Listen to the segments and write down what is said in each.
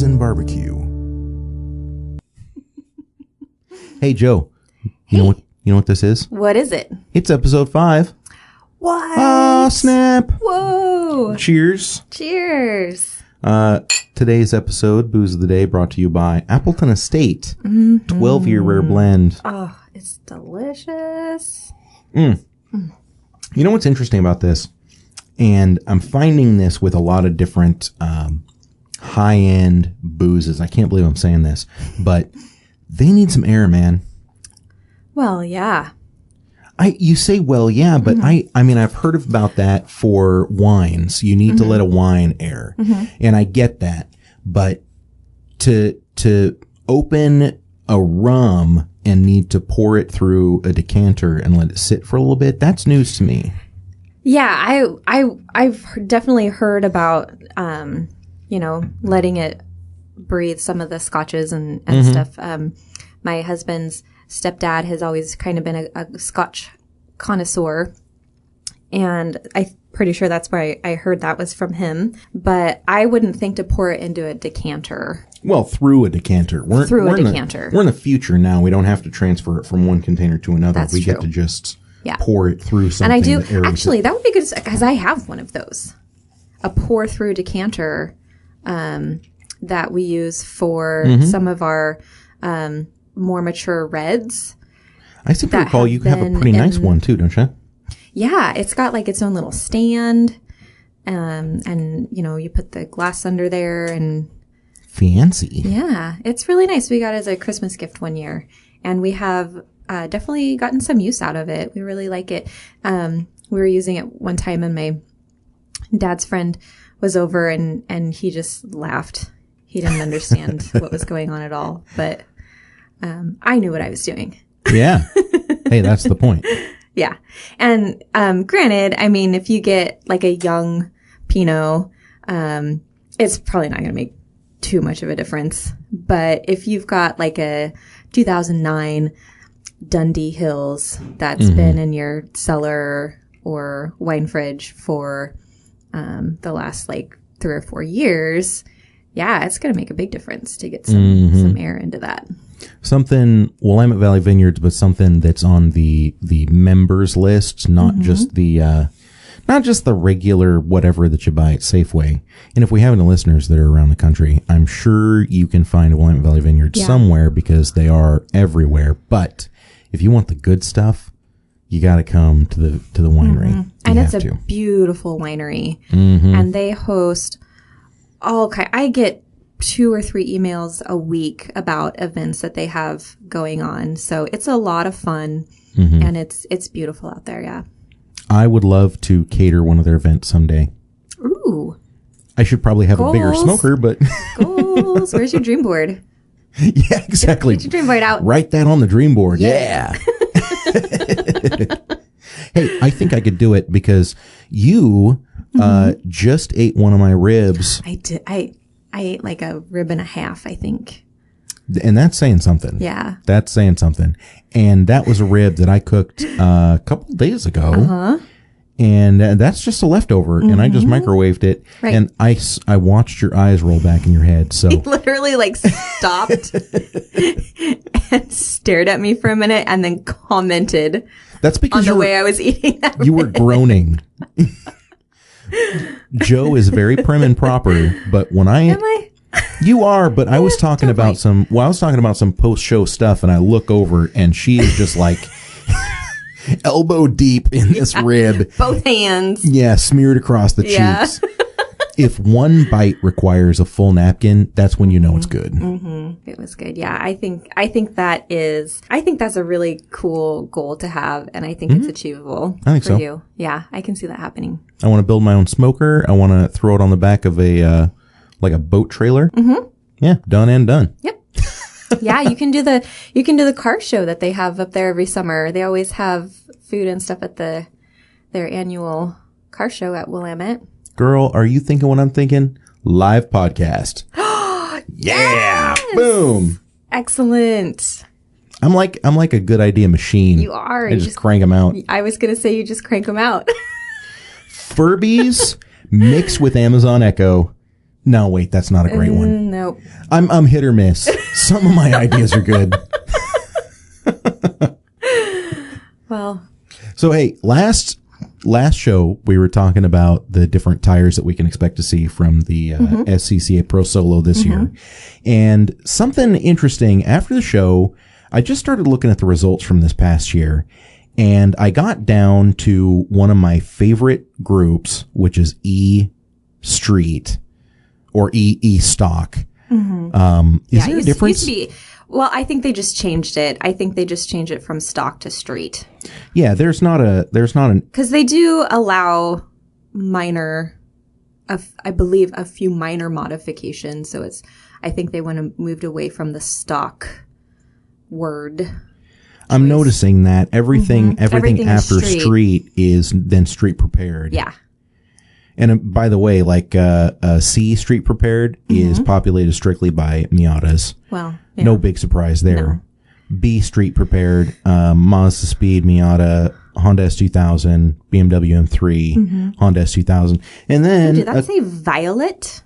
and barbecue. Hey, Joe. You know what this is? What is it? It's episode 5. What? Ah, snap. Whoa. Cheers. Cheers. Today's episode, Booze of the Day, brought to you by Appleton Estate. 12-year rare blend. Oh, it's delicious. You know what's interesting about this? And I'm finding this with a lot of different high-end boozes. I can't believe I'm saying this, but they need some air, man. Well, yeah. You say, well, yeah, but I mean, I've heard about that for wines. You need to let a wine air. And I get that. But to open a rum and need to pour it through a decanter and let it sit for a little bit, that's news to me. Yeah, I've definitely heard about, letting it breathe some of the scotches and stuff. My husband's stepdad has always kind of been a Scotch connoisseur, and I'm pretty sure that's where I heard that was from him. But I wouldn't think to pour it into a decanter. Well, through a decanter. We're in the future now. We don't have to transfer it from one container to another. That's we true. get to just pour it through something. And I do, actually, that would be good, because I have one of those. A pour-through decanter that we use for some of our more mature reds. I seem to recall you have a pretty nice one, too, don't you? Yeah, it's got like its own little stand, and you put the glass under there, and fancy. Yeah, it's really nice. We got it as a Christmas gift one year, and we have definitely gotten some use out of it. We really like it. We were using it one time, and my dad's friend was over, and he just laughed. He didn't understand what was going on at all, but I knew what I was doing. Yeah. Hey, that's the point. Yeah. And granted, I mean, if you get like a young Pinot, it's probably not going to make too much of a difference. But if you've got like a 2009 Dundee Hills that's been in your cellar or wine fridge for the last like 3 or 4 years, yeah, it's going to make a big difference to get some air into that. Something, Willamette Valley Vineyards, but something that's on the members list, not just the regular whatever that you buy at Safeway. And if we have any listeners that are around the country, I'm sure you can find a Willamette Valley Vineyard somewhere, because they are everywhere. But if you want the good stuff, you got to come to the winery. And it's a beautiful winery, and they host all kind. I get 2 or 3 emails a week about events that they have going on. So it's a lot of fun, and it's beautiful out there. Yeah. I would love to cater one of their events someday. Ooh. I should probably have a bigger smoker, but goals. Where's your dream board? Yeah, exactly. Get your dream board out. Write that on the dream board. Yeah. Hey, I think I could do it, because you just ate one of my ribs. I did. I ate like a rib and a half, I think. And that's saying something. Yeah. That's saying something. And that was a rib that I cooked a couple of days ago. And that's just a leftover. And I just microwaved it. Right. And I watched your eyes roll back in your head. So he literally like stopped and stared at me for a minute and then commented that's because on the way I was eating that rib. You were groaning. Joe is very prim and proper, but when Am I? You are, but I was talking about some post-show stuff, and I look over, and she is just like elbow deep in this rib. Both hands. Yeah, smeared across the cheeks. If one bite requires a full napkin, that's when you know it's good. It was good. Yeah, I think that's a really cool goal to have, and I think it's achievable. I think for so. You. Yeah, I can see that happening. I want to build my own smoker. I want to throw it on the back of a boat trailer. Yeah, done and done. Yep. Yeah, you can do the car show that they have up there every summer. They always have food and stuff at their annual car show at Willamette. Girl, are you thinking what I'm thinking? Live podcast. Yeah. Yes! Boom. Excellent. I'm like a good idea machine. You are. I just crank them out. I was going to say you just crank them out. Furbies mixed with Amazon Echo. No, wait, that's not a great one. Nope. I'm hit or miss. Some of my ideas are good. Well. So, hey, last show, we were talking about the different tires that we can expect to see from the SCCA Pro Solo this year. And something interesting, after the show, I just started looking at the results from this past year. And I got down to one of my favorite groups, which is E Street or E Stock. Is there a difference? Well, I think they just changed it. I think they just changed it from stock to street. Yeah, there's not an because they do allow I believe a few minor modifications. So I think they moved away from the stock word. I'm noticing that everything after street is then street prepared. Yeah. And by the way, like C Street Prepared is populated strictly by Miatas. Well, yeah. No big surprise there. No. B Street Prepared, Mazda Speed, Miata, Honda S2000, BMW M3, Honda S2000. And then... Did that say Violet?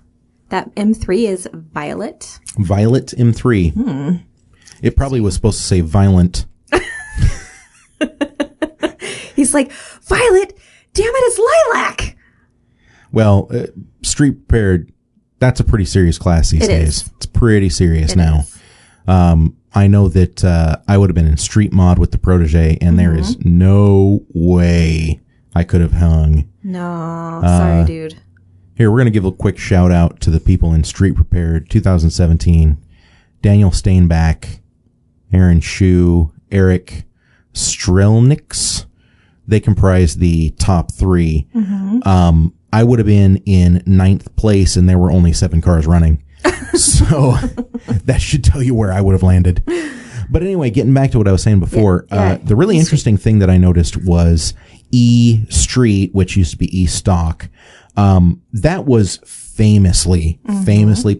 That M3 is Violet? Violet M3. It probably was supposed to say Violent. He's like, Violet, damn it, it's Lilac. Well, Street Prepared, that's a pretty serious class these days. It's pretty serious now. I know that I would have been in Street Mod with the Protege, and there is no way I could have hung. No, sorry, dude. Here, we're going to give a quick shout out to the people in Street Prepared 2017. Daniel Steinbach, Aaron Shu, Eric Strelniks. They comprise the top three. I would have been in 9th place, and there were only 7 cars running. So that should tell you where I would have landed. But anyway, getting back to what I was saying before, the really interesting thing that I noticed was E Street, which used to be E Stock. That was famously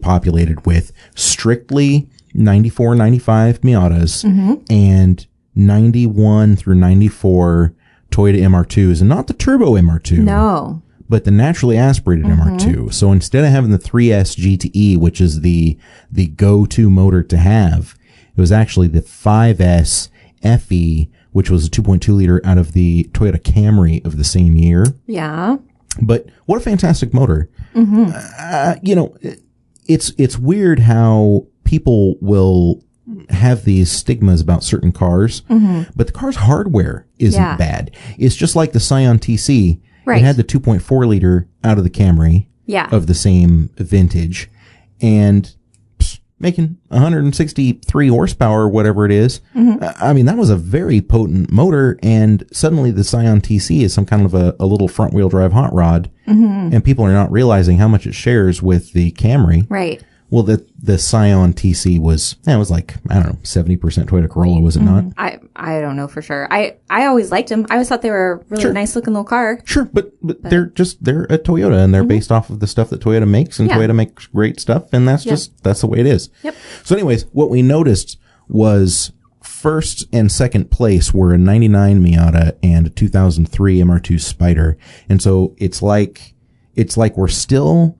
populated with strictly 94, 95 Miatas and 91 through 94 Toyota MR2s, and not the turbo MR2. No. But the naturally aspirated MR2. So instead of having the 3S GTE, which is the go-to motor to have, it was actually the 5S FE, which was a 2.2 liter out of the Toyota Camry of the same year. Yeah. But what a fantastic motor. It's weird how people will have these stigmas about certain cars, but the car's hardware isn't bad. It's just like the Scion TC. Right. It had the 2.4 liter out of the Camry of the same vintage, and making 163 horsepower or whatever it is. I mean, that was a very potent motor, and suddenly the Scion TC is some kind of a little front wheel drive hot rod, and people are not realizing how much it shares with the Camry. Right. Well, the Scion TC was, it was like, I don't know, 70% Toyota Corolla, was it not? I don't know for sure. I always liked them. I always thought they were a really nice looking little car. Sure, but they're a Toyota, and they're based off of the stuff that Toyota makes, and Toyota makes great stuff, and that's the way it is. Yep. So anyways, what we noticed was first and second place were a 99 Miata and a 2003 MR2 Spider. And so it's like we're still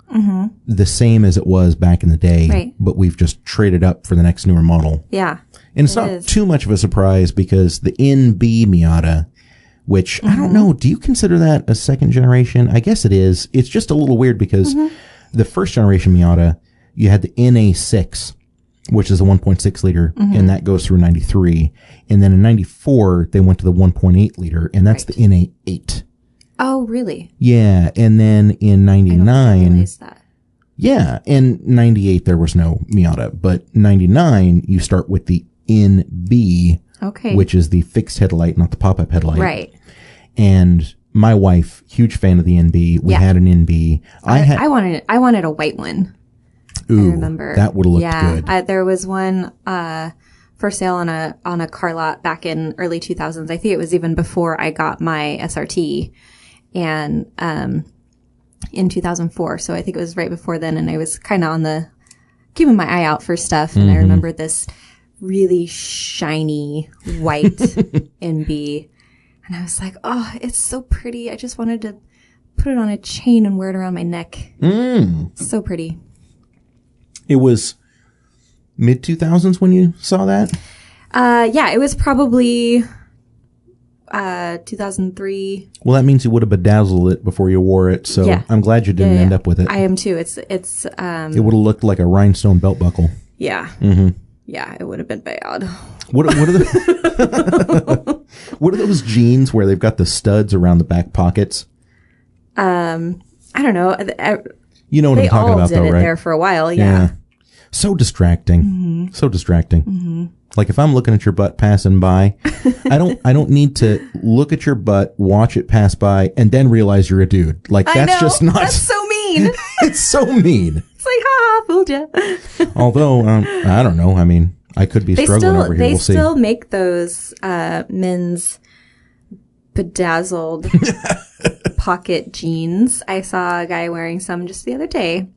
the same as it was back in the day, but we've just traded up for the next newer model. Yeah. And it's not too much of a surprise because the NB Miata, which I don't know, do you consider that a second generation? I guess it is. It's just a little weird because the first generation Miata, you had the NA6, which is a 1.6 liter, and that goes through 93. And then in 94, they went to the 1.8 liter, and that's the NA8. Oh, really? Yeah, and then in 99... I don't realize that. Yeah, in 98 there was no Miata, but 99 you start with the NB, which is the fixed headlight, not the pop-up headlight. Right. And my wife, huge fan of the NB. We had an NB. I wanted a white one. Ooh, I remember. That would have looked good. There was one for sale on a car lot back in early 2000s. I think it was even before I got my SRT. And in 2004, so I think it was right before then, and I was kind of keeping my eye out for stuff, and I remember this really shiny white NB, and I was like, oh, it's so pretty. I just wanted to put it on a chain and wear it around my neck. So pretty. It was mid 2000s when you saw that? Yeah, it was probably 2003. Well, that means you would have bedazzled it before you wore it. So Yeah. I'm glad you didn't end up with it. I am too. It would have looked like a rhinestone belt buckle. Yeah. Yeah, it would have been bad. What are the what are those jeans where they've got the studs around the back pockets? I don't know. You know what I'm talking about, though, They all did it right? there for a while. Yeah. So distracting. So distracting. Like if I'm looking at your butt passing by, I don't need to look at your butt, watch it pass by, and then realize you're a dude. Like that's just not. That's so mean. It's so mean. It's like, ha, fooled ya. Although I don't know. I mean, I could be struggling over here. They We'll see. still make those men's bedazzled pocket jeans. I saw a guy wearing some just the other day.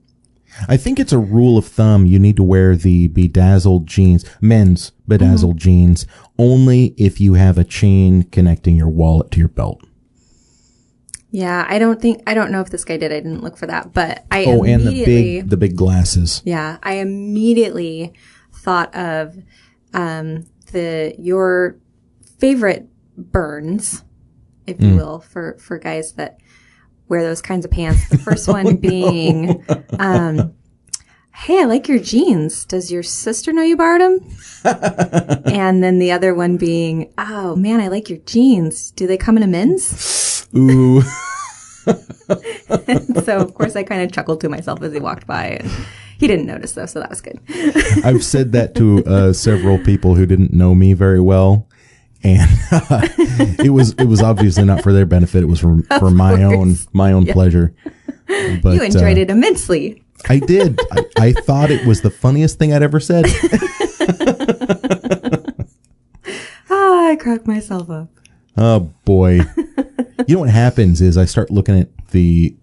I think it's a rule of thumb. You need to wear the bedazzled jeans, men's bedazzled jeans, only if you have a chain connecting your wallet to your belt. Yeah, I don't know if this guy did. I didn't look for that, but And the big glasses. Yeah, I immediately thought of your favorite burns, if you will, for guys that wear those kinds of pants. The first one being, hey, I like your jeans. Does your sister know you borrowed them? And then the other one being, oh man, I like your jeans. Do they come in a men's? Ooh. So of course I kind of chuckled to myself as he walked by, and he didn't notice though, so that was good. I've said that to several people who didn't know me very well. And it was obviously not for their benefit. It was for my own pleasure. But you enjoyed it immensely. I did. I thought it was the funniest thing I'd ever said. I cracked myself up. Oh boy! You know what happens is I start looking at the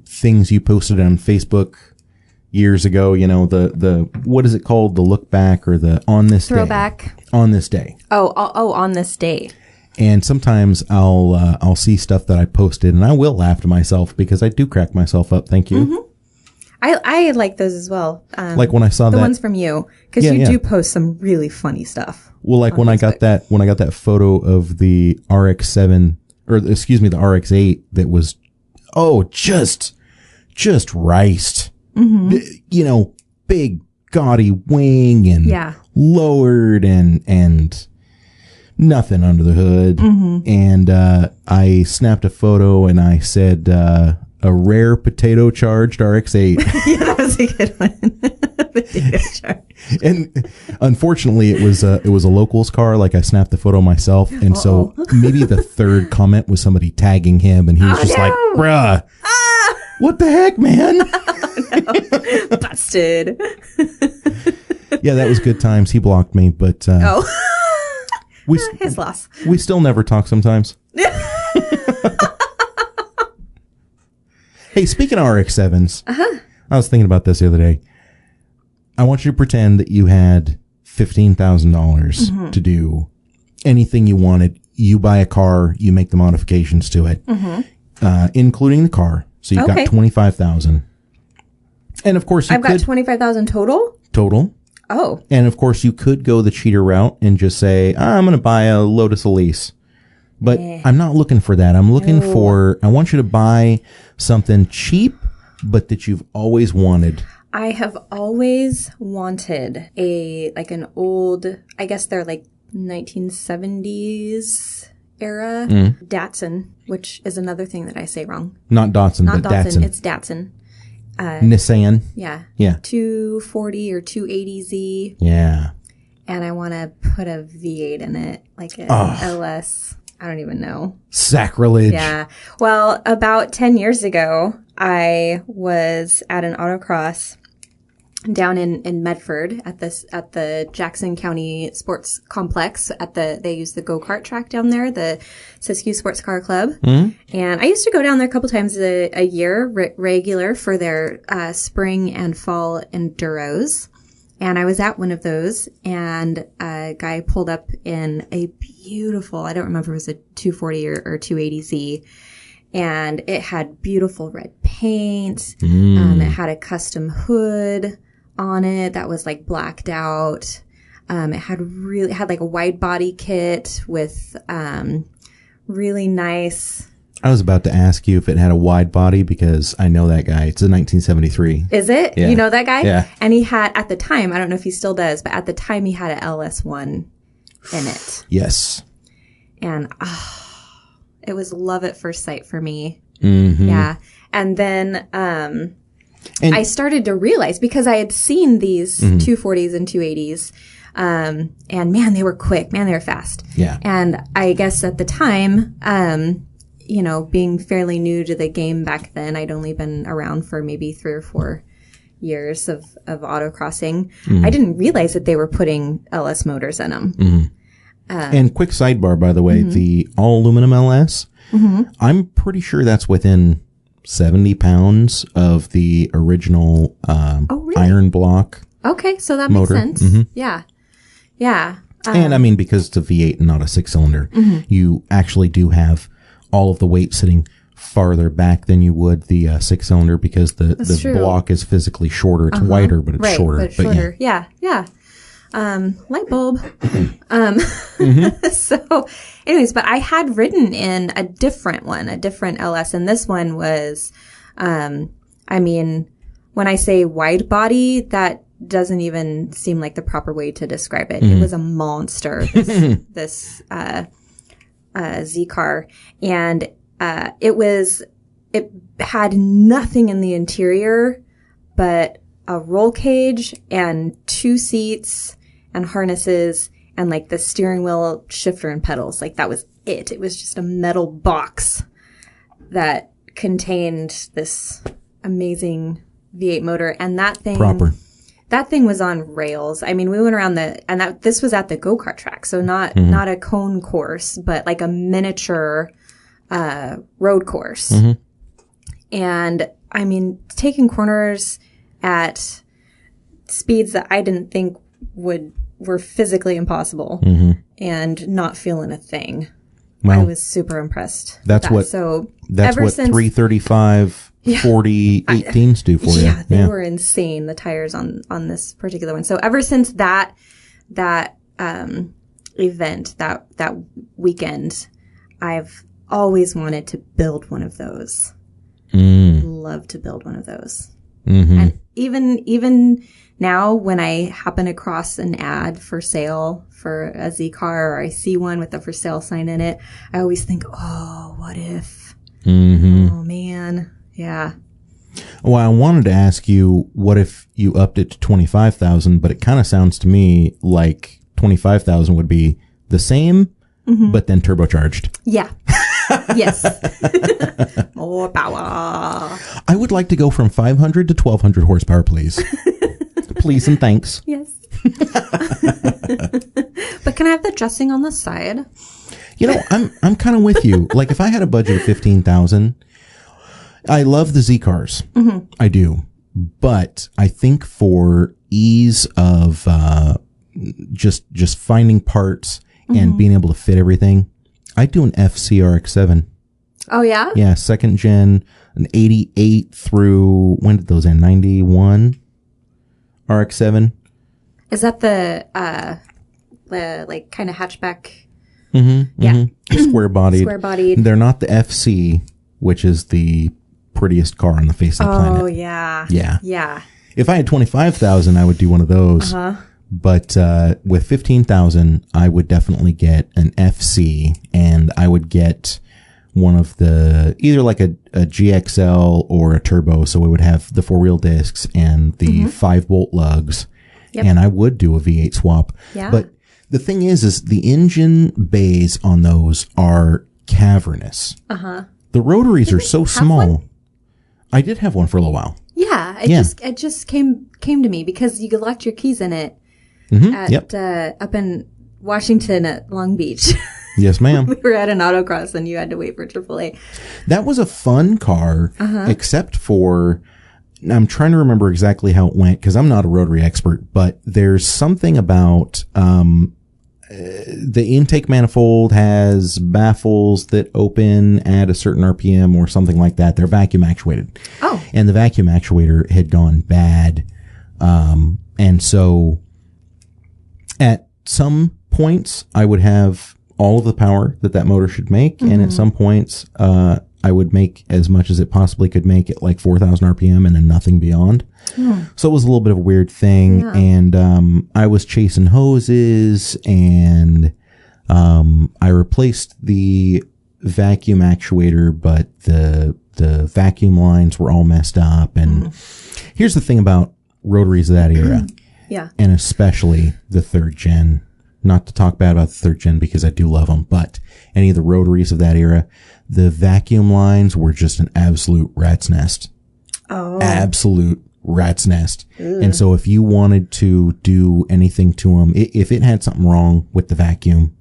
things you posted on Facebook years ago. You know the what is it called? The look back or the on this throwback day. On this day. Oh, on this day. And sometimes I'll see stuff that I posted and I will laugh to myself because I do crack myself up. Thank you. Mm-hmm. I like those as well. Like when I saw the that, ones from you, because you do post some really funny stuff. Well, like when Facebook. I got that photo of the RX-7 or excuse me, the RX-8 that was just riced. Mm-hmm. You know, big gaudy wing and lowered and nothing under the hood. Mm-hmm. And I snapped a photo and I said a rare potato charged RX-8. Yeah, that was a good one. Potato charged. And unfortunately, it was a local's car. Like I snapped the photo myself, and so maybe the third comment was somebody tagging him, and he was like, "Bruh, what the heck, man?" No. Busted. Yeah, that was good times. He blocked me, but his loss. We still never talk sometimes. Hey, speaking of RX-7s, I was thinking about this the other day. I want you to pretend that you had $15,000 to do anything you wanted. You buy a car, you make the modifications to it, including the car. So you've got $25,000. And of course, I've got $25,000 total? Total. Oh. And of course, you could go the cheater route and just say, I'm going to buy a Lotus Elise. But I'm not looking for that. I'm looking for, I want you to buy something cheap, but that you've always wanted. I have always wanted an old, I guess they're like 1970s era Datsun, which is another thing that I say wrong. Not Datsun, but Datsun. It's Datsun. Nissan. Yeah. Yeah. 240 or 280Z. Yeah. And I want to put a V8 in it, like an LS. I don't even know. Sacrilege. Yeah. Well, about 10 years ago, I was at an autocross down in Medford at the Jackson County Sports Complex they use the go-kart track down there, the Siskiyou Sports Car Club. Mm-hmm. And I used to go down there a couple times a year, regular for their spring and fall enduros. And I was at one of those, and a guy pulled up in a beautiful, I don't remember if it was a 240 or 280Z, and it had beautiful red paint. It had a custom hood, on it that was like blacked out. It had like a wide body kit with really nice. I was about to ask you if it had a wide body because I know that guy. It's a 1973. Is it? Yeah. You know that guy? Yeah. And he had, at the time, I don't know if he still does, but at the time he had an LS1 in it. Yes. And it was love at first sight for me. Mm-hmm. Yeah. And then I started to realize, because I had seen these 240s and 280s, and man, they were quick. Man, they were fast. Yeah. And I guess at the time, you know, being fairly new to the game back then, I'd only been around for maybe 3 or 4 years of autocrossing. I didn't realize that they were putting LS motors in them. And quick sidebar, by the way, the all aluminum LS, I'm pretty sure that's within 70 pounds of the original really? iron block. Okay, so that motor. makes sense. Yeah. Yeah. And I mean, because it's a V8 and not a 6-cylinder, you actually do have all of the weight sitting farther back than you would the 6-cylinder because the block is physically shorter. It's wider, but it's shorter. But shorter. Yeah. Light bulb. So anyways, but I had ridden in a different LS. And this one was, I mean, when I say wide body, that doesn't even seem like the proper way to describe it. It was a monster, this Z car. And, it had nothing in the interior but a roll cage and 2 seats and harnesses and like the steering wheel, shifter, and pedals. Like that was it. It was just a metal box that contained this amazing V8 motor. And that thing was on rails. I mean, we went around this was at the go-kart track. So not a cone course, but like a miniature, road course. And I mean, taking corners at speeds that I didn't think were physically impossible and not feeling a thing. Well, I was super impressed. That's what 335 40 18s do for you. Yeah, they were insane, the tires on this particular one. So ever since that event, that weekend, I've always wanted to build one of those. Love to build one of those. And even now, when I happen across an ad for sale for a Z car, or I see one with a for sale sign in it, I always think, oh, what if? Oh, man. Yeah. Well, I wanted to ask you, what if you upped it to 25,000? But it kind of sounds to me like 25,000 would be the same, but then turbocharged. Yeah. Yes. More power. I would like to go from 500 to 1,200 horsepower, please. Please and thanks. Yes. But can I have the dressing on the side? You know, I'm kind of with you. Like, if I had a budget of 15,000, I love the Z cars. I do. But I think for ease of just finding parts and being able to fit everything, I'd do an FCRX7. Oh, yeah? Yeah, second gen, an 88 through, when did those end? 91 RX7. Is that the like kind of hatchback? Yeah. Square bodied. Square bodied. They're not the FC, which is the prettiest car on the face of the planet. Oh, yeah. Yeah. Yeah. If I had 25,000, I would do one of those. But with 15,000, I would definitely get an FC, and I would get one of the, either like a GXL or a turbo. So it would have the 4-wheel discs and the 5-bolt lugs. Yep. And I would do a V8 swap. Yeah. But the thing is the engine bays on those are cavernous. The rotaries are so small. One? I did have one for a little while. Yeah. It just came to me because you could lock your keys in it up in Washington at Long Beach. Yes, ma'am. We were at an autocross and you had to wait for AAA. That was a fun car, except for, I'm trying to remember exactly how it went because I'm not a rotary expert, but there's something about the intake manifold has baffles that open at a certain RPM or something like that. They're vacuum actuated. Oh. And the vacuum actuator had gone bad And so at some points I would have all of the power that motor should make. And at some points, I would make as much as it possibly could make at like 4,000 RPM and then nothing beyond. So it was a little bit of a weird thing. Yeah. And I was chasing hoses, and I replaced the vacuum actuator, but the vacuum lines were all messed up. And here's the thing about rotaries of that era. Yeah. And especially the third gen. Not to talk bad about the third gen because I do love them, but any of the rotaries of that era, the vacuum lines were just an absolute rat's nest. Oh. Absolute rat's nest. Ugh. And so if you wanted to do anything to them, if it had something wrong with the vacuum,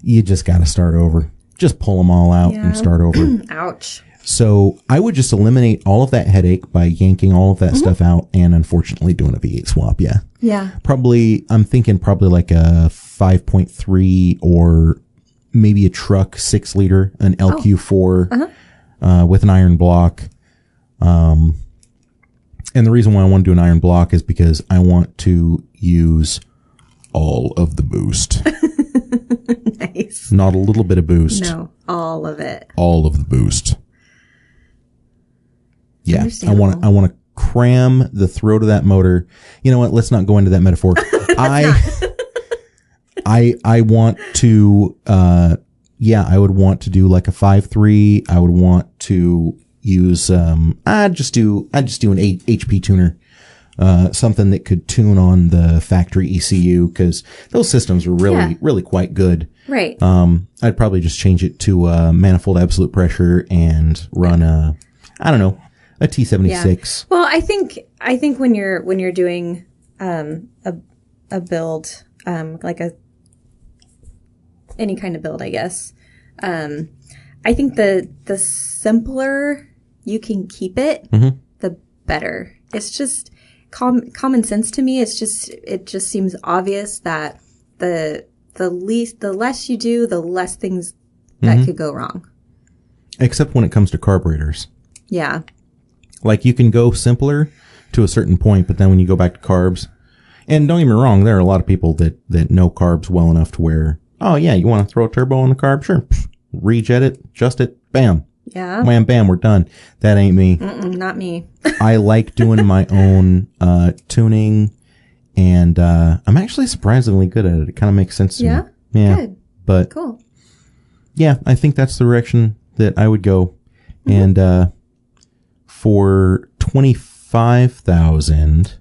you just got to start over. Just pull them all out and start over. Ouch. So I would just eliminate all of that headache by yanking all of that stuff out and unfortunately doing a V8 swap. Yeah. Yeah. I'm thinking probably like a 5.3 or maybe a truck 6-liter, an LQ4 with an iron block. And the reason why I want to do an iron block is because I want to use all of the boost. Nice. Not a little bit of boost. No, all of it. All of the boost. Yeah, I want to cram the throat of that motor. You know what? Let's not go into that metaphor. I want to, I would want to do like a 5.3. I would want to use, I'd just do an HP tuner, something that could tune on the factory ECU, because those systems were really quite good. Right. I'd probably just change it to manifold absolute pressure and run a T76. Well, I think when you're doing a build, like any kind of build, I guess, I think the simpler you can keep it, the better. It's just common sense to me. It just seems obvious that the less you do, the less things that could go wrong. Except when it comes to carburetors. Yeah. Like, you can go simpler to a certain point, but then when you go back to carbs, and don't get me wrong, there are a lot of people that know carbs well enough to where, oh yeah, you want to throw a turbo on the carb? Sure. Rejet it, adjust it, bam. Yeah. Wham, bam, we're done. That ain't me. Not me. I like doing my own tuning, and I'm actually surprisingly good at it. It kind of makes sense to me. Yeah. Good. But cool. Yeah, I think that's the direction that I would go. And for 25,000,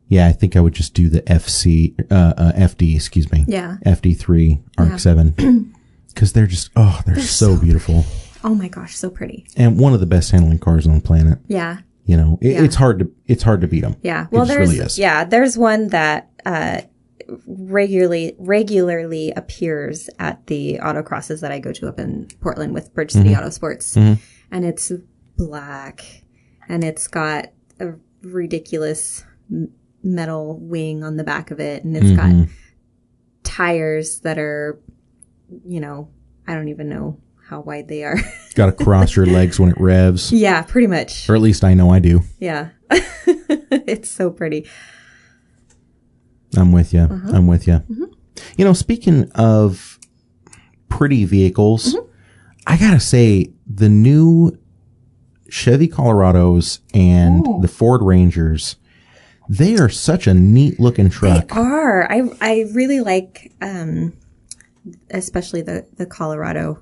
yeah, I think I would just do the FD, excuse me. Yeah. FD3 Arc 7. Because they're just, they're so beautiful. Oh my gosh, so pretty. And one of the best handling cars on the planet. Yeah. You know, it's hard to beat them. Yeah. Well, there's one that regularly appears at the autocrosses that I go to up in Portland with Bridge City Auto Sports. And it's black, and it's got a ridiculous metal wing on the back of it, and it's got tires that are, I don't even know how wide they are. Got to cross your legs when it revs. Yeah, pretty much. Or at least I know I do. Yeah. It's so pretty. I'm with you. I'm with you. Speaking of pretty vehicles, I gotta say, the new Chevy Colorados and the Ford Rangers, they are such a neat looking truck. They are. I really like, especially the Colorado.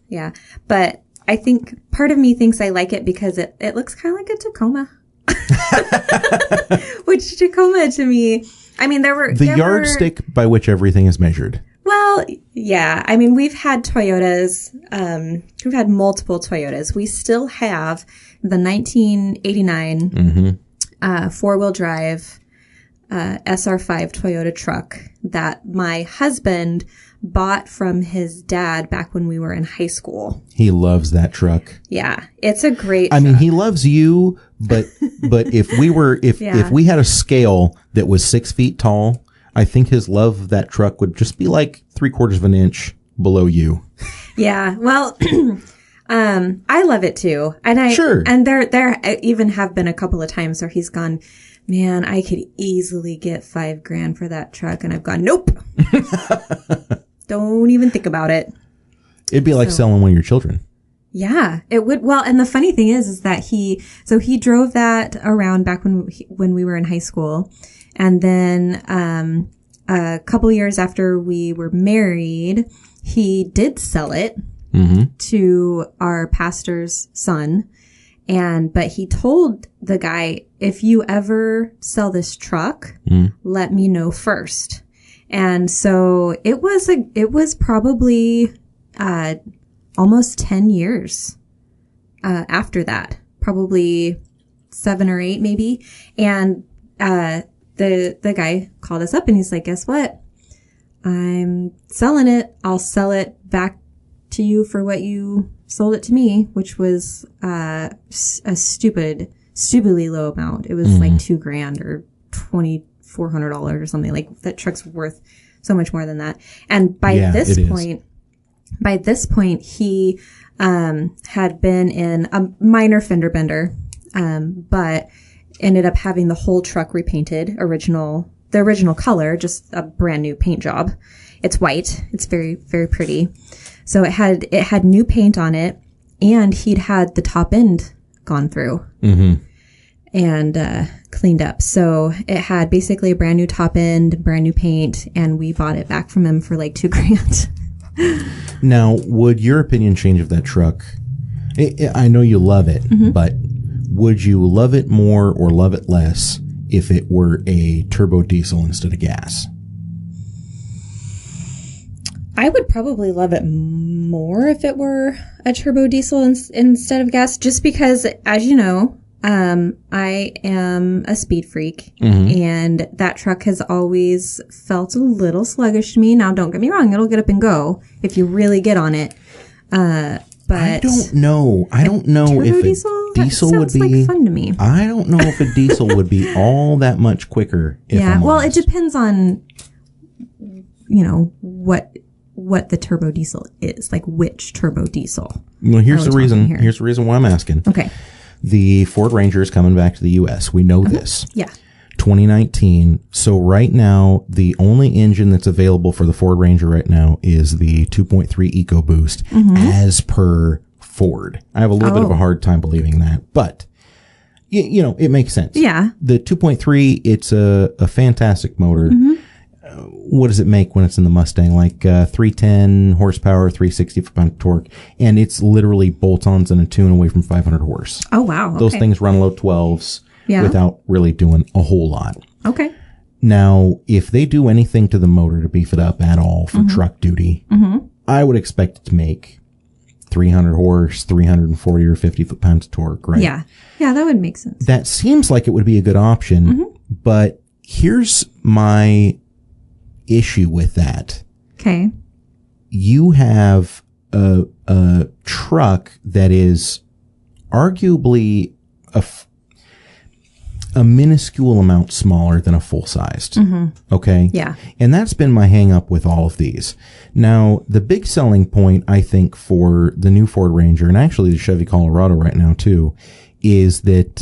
Yeah. But I think part of me thinks I like it because it looks kind of like a Tacoma. Which Tacoma to me, I mean, the yardstick by which everything is measured. Well, yeah. I mean, we've had Toyotas. We've had multiple Toyotas. We still have the 1989 four-wheel drive SR5 Toyota truck that my husband bought from his dad back when we were in high school. He loves that truck. Yeah, it's a great truck. I mean, he loves you, but if we had a scale that was 6 feet tall, I think his love of that truck would just be like 3/4 of an inch below you. Yeah. Well, I love it too. And there even have been a couple of times where he's gone, man, I could easily get $5,000 for that truck. And I've gone, nope. Don't even think about it. It'd be like selling one of your children. Yeah, it would. Well, and the funny thing is that he drove that around back when we were in high school. And then, a couple years after we were married, he did sell it to our pastor's son. But he told the guy, if you ever sell this truck, let me know first. And so it was probably, almost 10 years, after that, probably 7 or 8 maybe. And, the guy called us up and he's like, guess what? I'm selling it. I'll sell it back to you for what you sold it to me, which was, a stupidly low amount. It was like $2,000 or $2,400 or something. Like that truck's worth so much more than that. And by this point, he, had been in a minor fender bender, but ended up having the whole truck repainted, the original color, just a brand new paint job. It's white. It's very, very pretty. So it had new paint on it, and he'd had the top end gone through and cleaned up. So it had basically a brand new top end, brand new paint, and we bought it back from him for like $2,000. Now, would your opinion change of that truck? I know you love it, but would you love it more or love it less if it were a turbo diesel instead of gas? I would probably love it more if it were a turbo diesel instead of gas, just because, as you know, I am a speed freak, and that truck has always felt a little sluggish to me. Now, don't get me wrong, it'll get up and go if you really get on it. But I don't know. If a diesel would be like fun to me. I don't know if a diesel would be all that much quicker. It depends on, what the turbo diesel is, like which turbo diesel. Well, here's the reason. Here's the reason why I'm asking. Okay. The Ford Ranger is coming back to the U.S. We know this. Yeah. 2019. So right now, the only engine that's available for the Ford Ranger right now is the 2.3 EcoBoost, as per Ford. I have a little bit of a hard time believing that, but it makes sense. Yeah. The 2.3, it's a fantastic motor. What does it make when it's in the Mustang? Like 310 horsepower, 360 foot-pound torque, and it's literally bolt-ons and a tune away from 500 horse. Oh, wow. Okay. Those things run low 12s without really doing a whole lot. Okay. Now, if they do anything to the motor to beef it up at all for truck duty, I would expect it to make 300 horse, 340 or 50 foot-pounds of torque, right? Yeah. Yeah, that would make sense. That seems like it would be a good option, but here's my issue with that. Okay. You have a truck that is arguably a minuscule amount smaller than a full-sized. Okay? Yeah. And that's been my hang-up with all of these. Now, the big selling point, I think, for the new Ford Ranger, and actually the Chevy Colorado right now, too, is that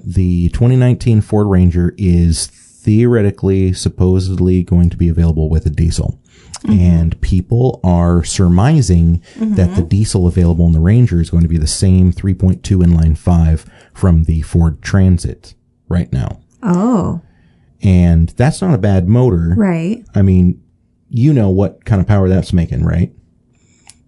the 2019 Ford Ranger is theoretically, supposedly going to be available with a diesel. And people are surmising that the diesel available in the Ranger is going to be the same 3.2 inline 5 from the Ford Transit right now. Oh. And that's not a bad motor. Right. I mean, you know what kind of power that's making, right?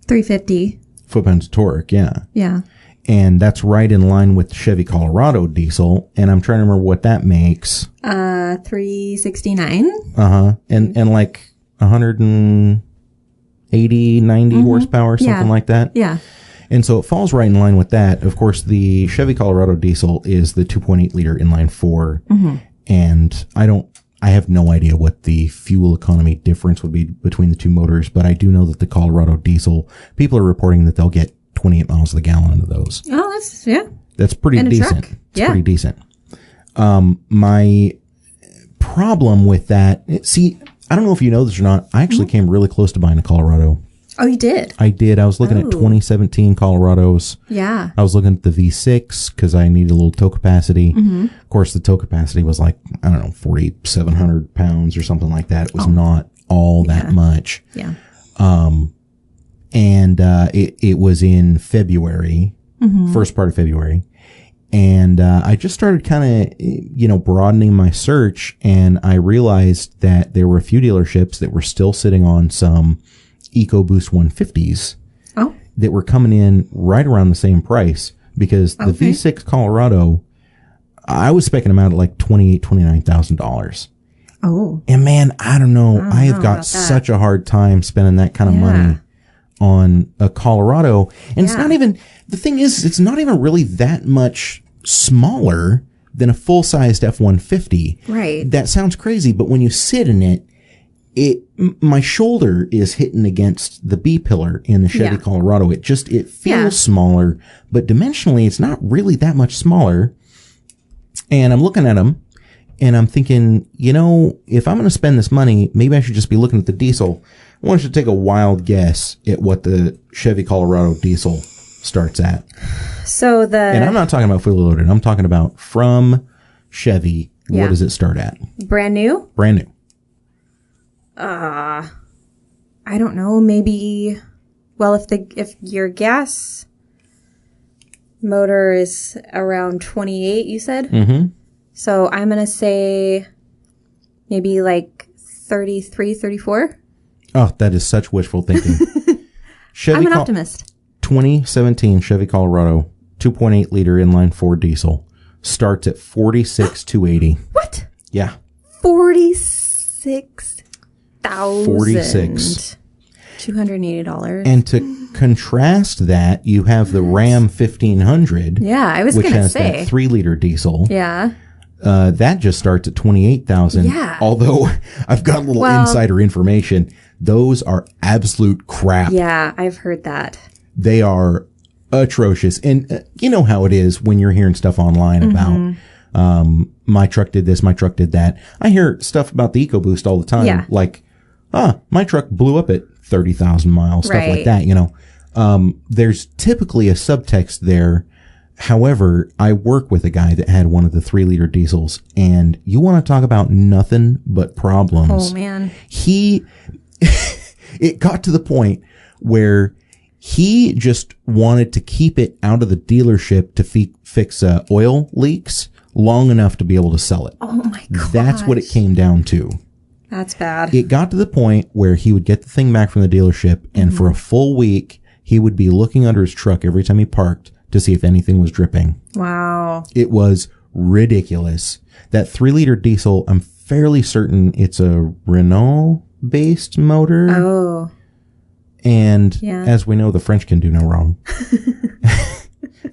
350. Foot-pounds of torque, yeah. Yeah. And that's right in line with the Chevy Colorado diesel. And I'm trying to remember what that makes. 369. And like 180, 90 horsepower, something like that. Yeah. And so it falls right in line with that. Of course, the Chevy Colorado diesel is the 2.8 liter inline 4. And I have no idea what the fuel economy difference would be between the two motors, but I do know that the Colorado diesel, people are reporting that they'll get 28 miles to the gallon into those. Oh, that's pretty decent. It's pretty decent. My problem with that, see, I don't know if you know this or not. I actually came really close to buying a Colorado. Oh, you did? I did. I was looking at 2017 Colorados. Yeah. I was looking at the V6 because I needed a little tow capacity. Of course, the tow capacity was like, I don't know, 4,700 pounds or something like that. It was not all that much. Yeah. And it was in February, first part of February. And I just started kind of, broadening my search, and I realized that there were a few dealerships that were still sitting on some EcoBoost 150s that were coming in right around the same price, because the V6 Colorado, I was specking them out at like $28,000-$29,000. Oh. And man, I don't know. I have got such a hard time spending that kind of money on a Colorado. And it's not even, the thing is, it's not even really that much smaller than a full-sized F-150. Right. That sounds crazy, but when you sit in it, my shoulder is hitting against the B-pillar in the Chevy Colorado. It feels smaller, but dimensionally, it's not really that much smaller. And I'm looking at them, and I'm thinking, if I'm going to spend this money, maybe I should just be looking at the diesel. I want you to take a wild guess at what the Chevy Colorado diesel starts at. And I'm not talking about fully loaded. I'm talking about from Chevy. What does it start at? Brand new? Brand new. I don't know. Maybe. Well, if your gas motor is around 28, you said. Mm-hmm. So I'm gonna say maybe like 33, 34. Oh, that is such wishful thinking. I'm an optimist. 2017 Chevy Colorado 2.8 liter inline 4 diesel starts at $46,280. What? Yeah. 46,000. 46. $280. And to contrast that, you have the Ram 1500. Yeah, I was which gonna has say that 3 liter diesel. Yeah. That just starts at $28,000. Yeah. Although I've got a little insider information. Those are absolute crap. Yeah, I've heard that. They are atrocious. And you know how it is when you're hearing stuff online about, my truck did this, my truck did that. I hear stuff about the EcoBoost all the time. Yeah. Like, my truck blew up at 30,000 miles, stuff like that, There's typically a subtext there. However, I work with a guy that had one of the 3 liter diesels, and you want to talk about nothing but problems. Oh, man. It got to the point where he just wanted to keep it out of the dealership to fix oil leaks long enough to be able to sell it. Oh, my God. That's what it came down to. That's bad. It got to the point where he would get the thing back from the dealership, and for a full week, he would be looking under his truck every time he parked to see if anything was dripping. Wow. It was ridiculous. That 3 liter diesel, I'm fairly certain it's a Renault-based motor. Oh. And as we know, the French can do no wrong.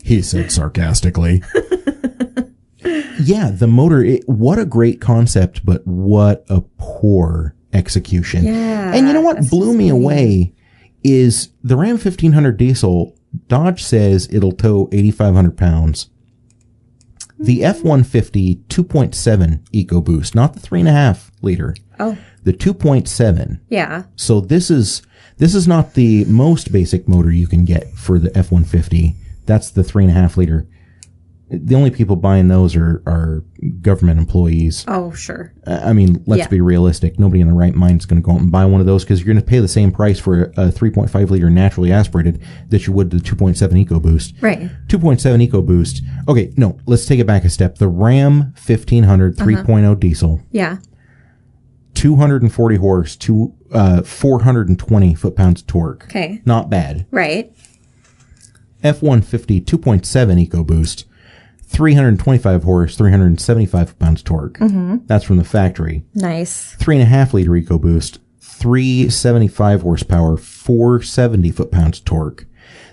He said sarcastically. Yeah, the motor, what a great concept, but what a poor execution. Yeah. And you know what blew me away is the Ram 1500 diesel, Dodge says it'll tow 8,500 pounds. The F-150 2.7 EcoBoost, not the 3.5 liter. Oh. The 2.7. Yeah. So this is not the most basic motor you can get for the F-150. That's the 3.5 liter. The only people buying those are government employees. Oh, sure. I mean, let's be realistic. Nobody in their right mind is going to go out and buy one of those because you're going to pay the same price for a 3.5 liter naturally aspirated that you would the 2.7 EcoBoost. Right. 2.7 EcoBoost. Okay, no, let's take it back a step. The Ram 1500 3.0 diesel. Yeah. 240 horse, 420 foot-pounds of torque. Okay. Not bad. Right. F-150 2.7 EcoBoost. 325 horse, 375 pounds torque. That's from the factory. Nice. 3.5 liter EcoBoost, 375 horsepower, 470 foot-pounds torque.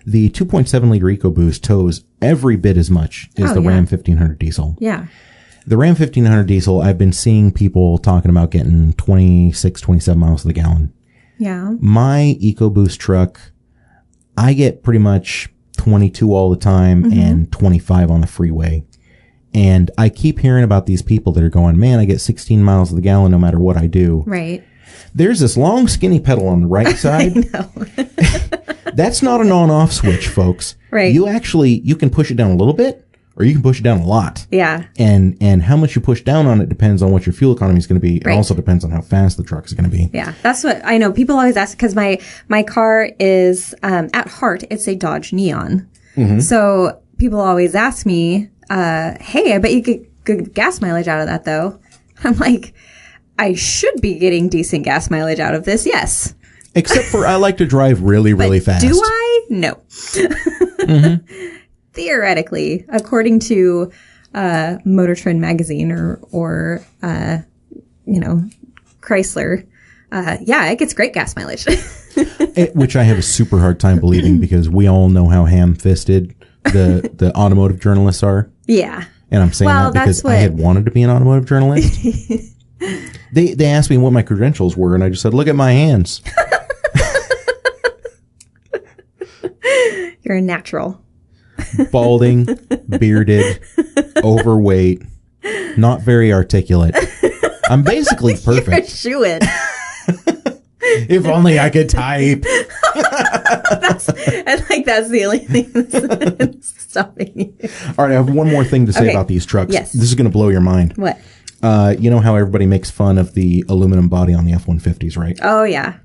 The 2.7 liter EcoBoost tows every bit as much as the Ram 1500 diesel. Yeah. The Ram 1500 diesel, I've been seeing people talking about getting 26, 27 miles to the gallon. Yeah. My EcoBoost truck, I get pretty much 22 all the time and 25 on the freeway. And I keep hearing about these people that are going, man, I get 16 miles to the gallon no matter what I do. Right. There's this long skinny pedal on the right side. I know. That's not an on-off switch, folks. Right. You can push it down a little bit, or you can push it down a lot. Yeah. And how much you push down on it depends on what your fuel economy is going to be. Right. It also depends on how fast the truck is going to be. Yeah. That's what I know. People always ask, because my car is, at heart, it's a Dodge Neon. Mm-hmm. So people always ask me, hey, I bet you get good gas mileage out of that, though. I'm like, I should be getting decent gas mileage out of this, yes. Except for I like to drive really, really fast. Do I? No. Mm-hmm. Theoretically, according to Motor Trend magazine or Chrysler, it gets great gas mileage. Which I have a super hard time believing, because we all know how ham-fisted the automotive journalists are. Yeah. And I'm saying that because I had wanted to be an automotive journalist. They asked me what my credentials were, and I just said, look at my hands. You're a natural. Balding, bearded, overweight, not very articulate. I'm basically perfect. You're a shoo-in. If only I could type. That's the only thing that's stopping you. All right, I have one more thing to say about these trucks. Yes. This is going to blow your mind. What? You know how everybody makes fun of the aluminum body on the F-150s, right? Oh, yeah.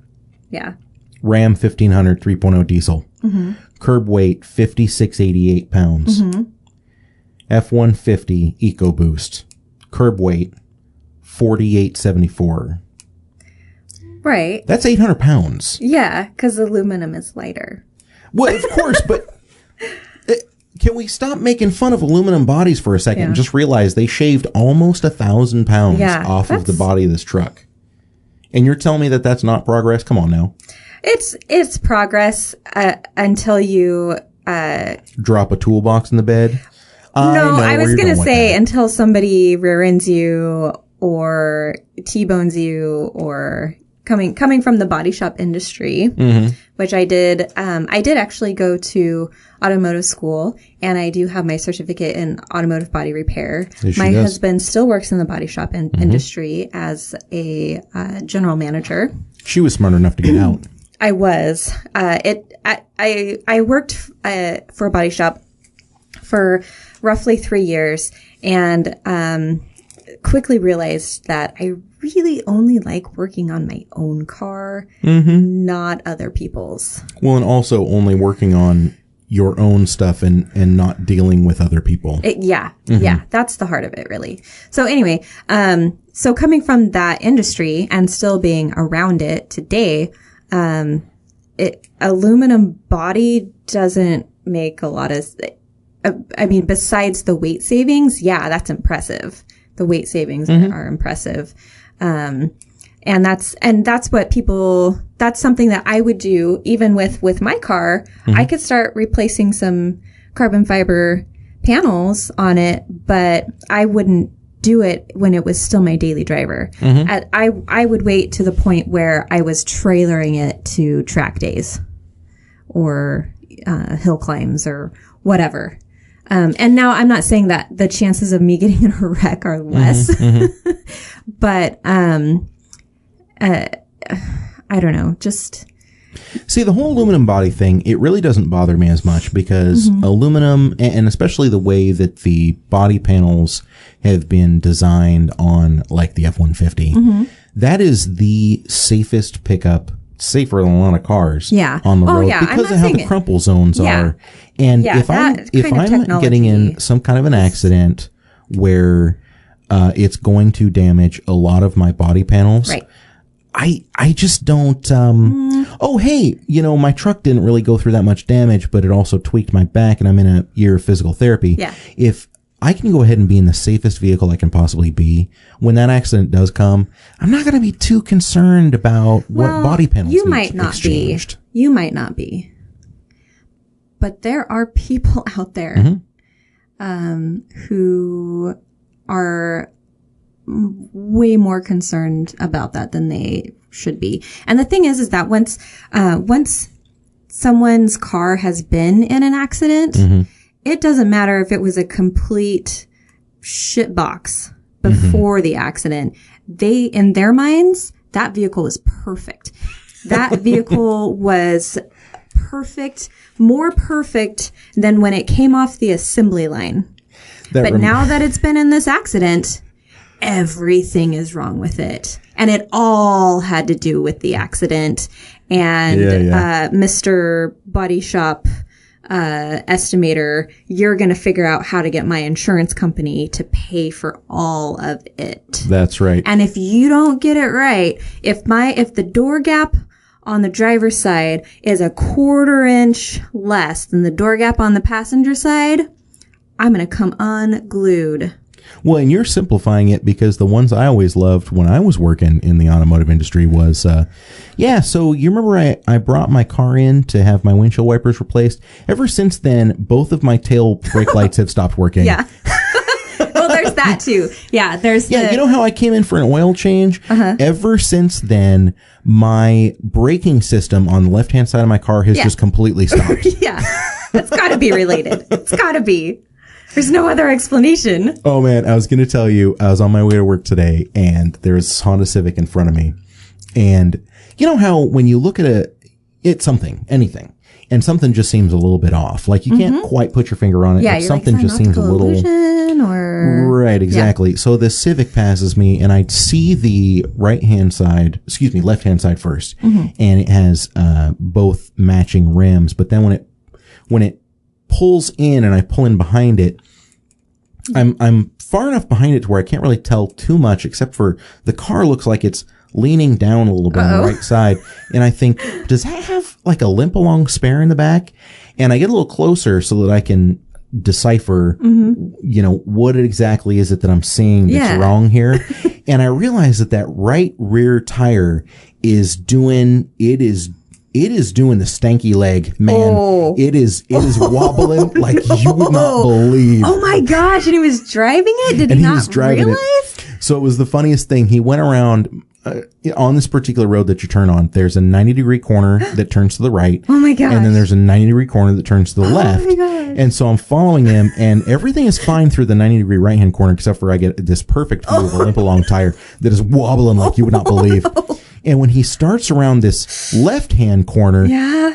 Yeah. Ram 1500 3.0 diesel. Mm-hmm. Curb weight, 5688 pounds. Mm-hmm. F-150 EcoBoost. Curb weight, 4874. Right. That's 800 pounds. Yeah, because aluminum is lighter. Well, of course, but can we stop making fun of aluminum bodies for a second and just realize they shaved almost 1,000 pounds off of the body of this truck? And you're telling me that that's not progress? Come on now. It's progress until you drop a toolbox in the bed. No, I was going to say until somebody rear ends you or T-bones you, or coming from the body shop industry, which I did. I did actually go to automotive school, and I do have my certificate in automotive body repair. My husband still works in the body shop industry as a general manager. She was smart enough to get out. I was. I worked for a body shop for roughly 3 years, and quickly realized that I really only like working on my own car, not other people's. Well, and also only working on your own stuff and not dealing with other people. Yeah, that's the heart of it, really. So anyway, so coming from that industry and still being around it today, aluminum body doesn't make a lot of, besides the weight savings, that's impressive. The weight savings are impressive. And that's what people, that's something that I would do even with my car. I could start replacing some carbon fiber panels on it, but I wouldn't do it when it was still my daily driver. I would wait to the point where I was trailering it to track days or hill climbs or whatever. And now I'm not saying that the chances of me getting in a wreck are less, but I don't know, just... See, the whole aluminum body thing, it really doesn't bother me as much because aluminum, and especially the way that the body panels have been designed on like the F-150, that is the safest pickup, safer than a lot of cars on the road because of how the crumple zones are. And if I'm getting in some kind of an accident where it's going to damage a lot of my body panels, I just don't, oh, hey, my truck didn't really go through that much damage, but it also tweaked my back and I'm in a year of physical therapy. If I can go ahead and be in the safest vehicle I can possibly be, when that accident does come, I'm not going to be too concerned about what body panels you might not exchanged. You might not be. But there are people out there who are way more concerned about that than they should be. And the thing is that once someone's car has been in an accident, it doesn't matter if it was a complete shitbox before the accident. In their minds, that vehicle was perfect. That vehicle was perfect, more perfect than when it came off the assembly line. But now that it's been in this accident, everything is wrong with it. And it all had to do with the accident. And Mr. Body Shop estimator, you're going to figure out how to get my insurance company to pay for all of it. That's right. And if you don't get it right, if the door gap on the driver's side is a 1/4 inch less than the door gap on the passenger side, I'm going to come unglued. Well, and you're simplifying it, because the ones I always loved when I was working in the automotive industry was, so you remember I brought my car in to have my windshield wipers replaced. Ever since then, both of my tail brake lights have stopped working. Yeah. Well, there's that too. Yeah, you know how I came in for an oil change? Ever since then, my braking system on the left-hand side of my car has just completely stopped. Yeah, that's got to be related. It's got to be. There's no other explanation. Oh, man, I was going to tell you, I was on my way to work today, and there's this Honda Civic in front of me. And you know how when you look at anything, and something just seems a little bit off. Like, you can't quite put your finger on it. Yeah, but something just seems a little... Right, exactly. Yeah. So the Civic passes me, and I see the left-hand side first. And it has both matching rims. But then when it pulls in and I pull in behind it, I'm far enough behind it to where I can't really tell too much, except for the car looks like it's leaning down a little bit on the right side. And I think, does that have like a limp along spare in the back? And I get a little closer so that I can decipher, what exactly is it that I'm seeing that's wrong here. And I realize that right rear tire is doing the stanky leg, man. Oh. It is wobbling like you would not believe. Oh my gosh. And he was driving it? Did he not realize? So it was the funniest thing. He went around on this particular road that you turn on. There's a 90-degree corner that turns to the right. Oh my gosh. And then there's a 90-degree corner that turns to the left. Oh my gosh. And so I'm following him, and everything is fine through the 90-degree right-hand corner, except for I get this perfect view of a limp along tire that is wobbling like you would not believe. No. And when he starts around this left-hand corner,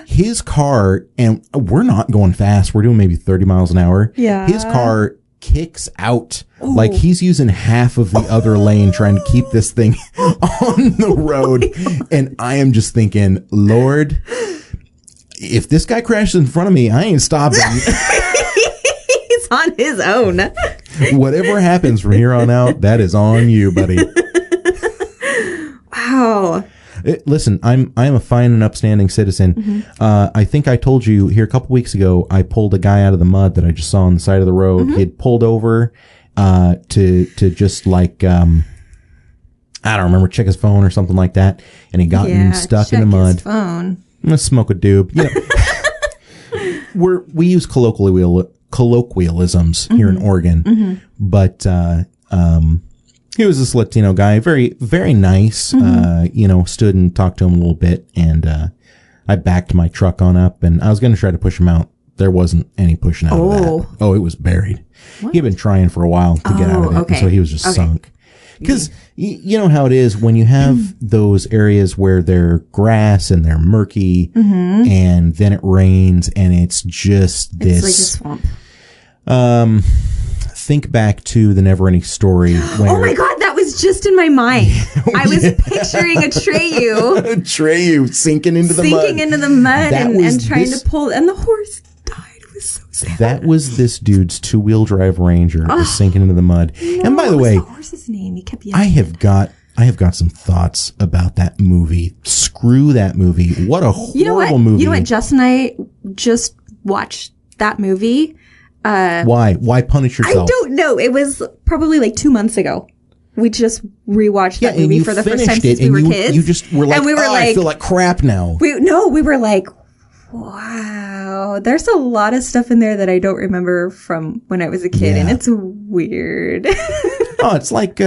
his car, and we're not going fast. We're doing maybe 30 miles an hour. Yeah. His car kicks out. Like he's using half of the other lane trying to keep this thing on the road. And I am just thinking, Lord, if this guy crashes in front of me, I ain't stopping. He's on his own. Whatever happens from here on out, that is on you, buddy. Wow. Listen, I'm a fine and upstanding citizen. I think I told you here a couple weeks ago, I pulled a guy out of the mud that I just saw on the side of the road. He had pulled over to just like, I don't remember, check his phone or something like that. And he got stuck in the mud. His phone. I'm going to smoke a doob. We use colloquialisms here in Oregon. But he was this Latino guy, very, very nice, stood and talked to him a little bit, and I backed my truck on up, and I was going to try to push him out. There wasn't any pushing out of that. Oh, it was buried. What? He'd been trying for a while to get out of it, and so he was just sunk. Because you know how it is when you have those areas where they're grass and they're murky, and then it rains, and it's just this... It's like a swamp. Think back to the Never-Ending Story. Where, oh my God, that was just in my mind. I was picturing a Treyu sinking into the mud. and trying to pull, and the horse died. It was so sad. That was this dude's 2-wheel drive Ranger that was sinking into the mud. No, and by the way, what was the horse's name? He kept yelling. I have got some thoughts about that movie. Screw that movie. What a horrible movie. You know what? Jess and I just watched that movie. Why punish yourself? I don't know. It was probably like 2 months ago. We just rewatched that movie for the first time since we were kids. You just were like, and we were like, I feel like crap now. We were like, wow, there's a lot of stuff in there that I don't remember from when I was a kid, and it's weird. It's like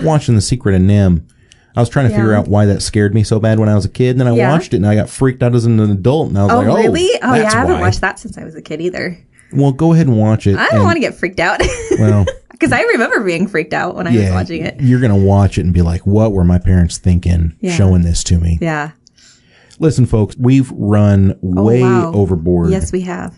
watching The Secret of Nim. I was trying to figure out why that scared me so bad when I was a kid, and then I watched it, and I got freaked out as an adult, and I was like, oh, really? Oh, yeah, I haven't why. watched that since I was a kid either. Well, go ahead and watch it. I don't want to get freaked out. Well, Because I remember being freaked out when I was watching it. You're going to watch it and be like, what were my parents thinking showing this to me? Yeah. Listen, folks, we've run way overboard. Yes, we have.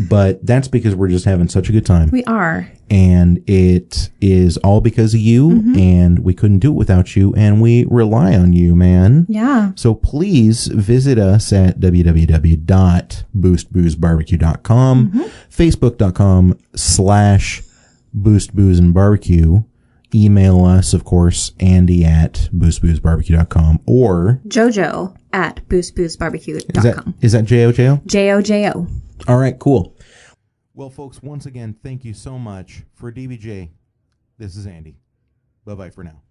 But that's because we're just having such a good time. We are. And it is all because of you, and we couldn't do it without you, and we rely on you, man. Yeah. So please visit us at www.boostboozebarbecue.com, facebook.com/boostboozeandbarbecue. Email us, of course, Andy at boostboozebarbecue.com or Jojo at boostboozebarbecue.com. Is that Jojo? Jojo. All right, cool. Well, folks, once again, thank you so much. For DBJ, this is Andy. Bye-bye for now.